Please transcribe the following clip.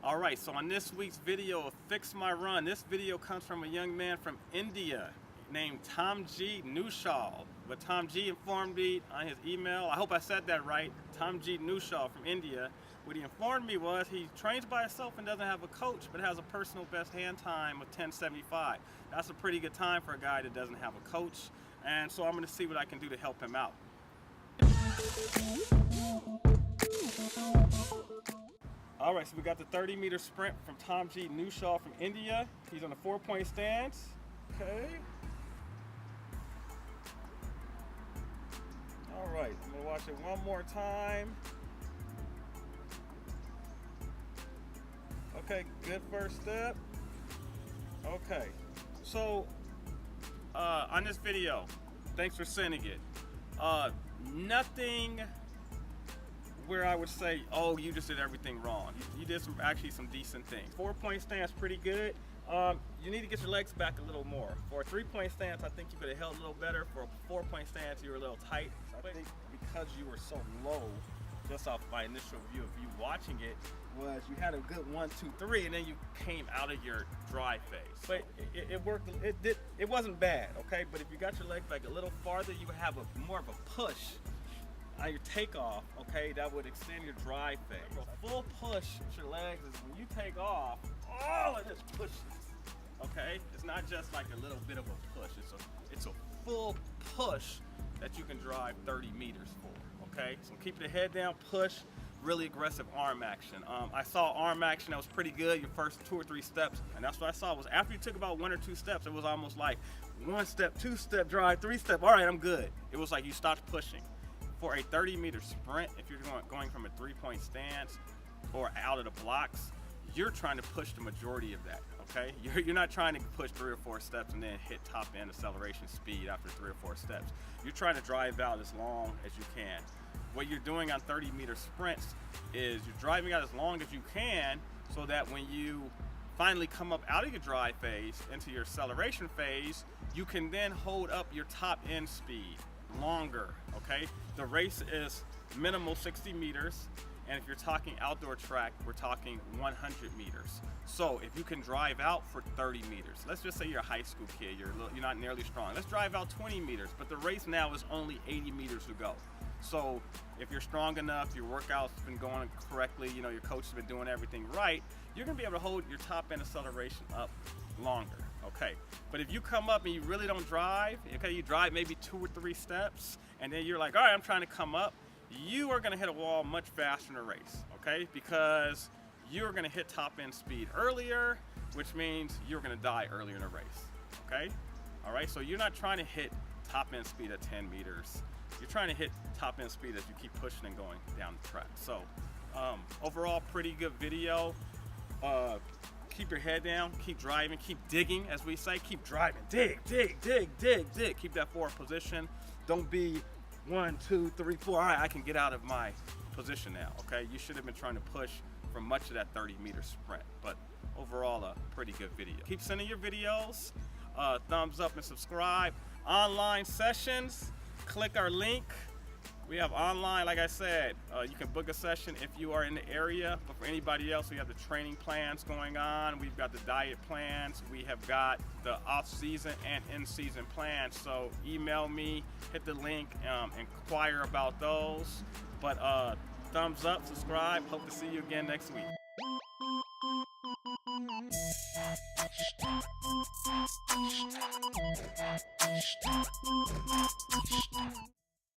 Alright, so on this week's video of Fix My Run, this video comes from a young man from India named Tamjeet Nushal. But Tamjeet informed me on his email, I hope I said that right, Tamjeet Nushal from India. What he informed me was he trains by himself and doesn't have a coach, but has a personal best hand time of 10:75. That's a pretty good time for a guy that doesn't have a coach. And so I'm going to see what I can do to help him out. Alright, so we got the 30-meter sprint from Tamjeet Nushal from India. He's on a 4-point stance. Okay. Alright, I'm going to watch it one more time. Okay, good first step. Okay, so on this video, thanks for sending it. Nothing where I would say, oh, you just did everything wrong. You did actually some decent things. 4-point stance, pretty good. You need to get your legs back a little more. For a 3-point stance, I think you could have held a little better. For a 4-point stance, you were a little tight. So I think because you were so low, just off my initial view of you watching it, was you had a good 1, 2, 3, and then you came out of your dry phase. But it worked. It wasn't bad, okay? But if you got your legs back a little farther, you would have more of a push on your takeoff, okay? That would extend your dry phase. A full push with your legs is when you take off, all of this pushes, okay? It's not just like a little bit of a push. It's a full push that you can drive 30 meters for, okay? So keep the head down, push, really aggressive arm action. I saw arm action that was pretty good your first 2 or 3 steps, and that's what I saw was after you took about 1 or 2 steps, it was almost like 1 step, 2 step drive, 3 step, all right, I'm good. It was like you stopped pushing. For a 30-meter sprint, if you're going from a 3-point stance or out of the blocks, you're trying to push the majority of that, okay? You're not trying to push 3 or 4 steps and then hit top end acceleration speed after 3 or 4 steps. You're trying to drive out as long as you can. What you're doing on 30-meter sprints is you're driving out as long as you can so that when you finally come up out of your dry phase into your acceleration phase, you can then hold up your top end speed longer, okay? The race is minimal 60 meters, and if you're talking outdoor track, we're talking 100 meters. So if you can drive out for 30 meters, let's just say you're a high school kid, you're not nearly strong. Let's drive out 20 meters, but the race now is only 80 meters to go. So if you're strong enough, your workout's been going correctly, you know, your coach has been doing everything right, you're gonna be able to hold your top end acceleration up longer, okay? But if you come up and you really don't drive, okay, you drive maybe 2 or 3 steps, and then you're like, all right, I'm trying to come up, you are gonna hit a wall much faster in a race, okay? Because you're gonna hit top end speed earlier, which means you're gonna die earlier in a race, okay? All right, so you're not trying to hit top end speed at 10 meters. You're trying to hit top end speed as you keep pushing and going down the track. So overall, pretty good video. Keep your head down, keep driving, keep digging, as we say, keep driving, dig, dig, dig, dig, dig. Keep that forward position. Don't be 1, 2, 3, 4, all right, I can get out of my position now, okay? You should have been trying to push for much of that 30-meter sprint, but overall, a pretty good video. Keep sending your videos, thumbs up and subscribe. Online sessions, click our link. We have online, like I said, you can book a session if you are in the area, but for anybody else, we have the training plans going on. We've got the diet plans. We have got the off-season and in-season plans. So email me, hit the link, inquire about those. But thumbs up, subscribe. Hope to see you again next week.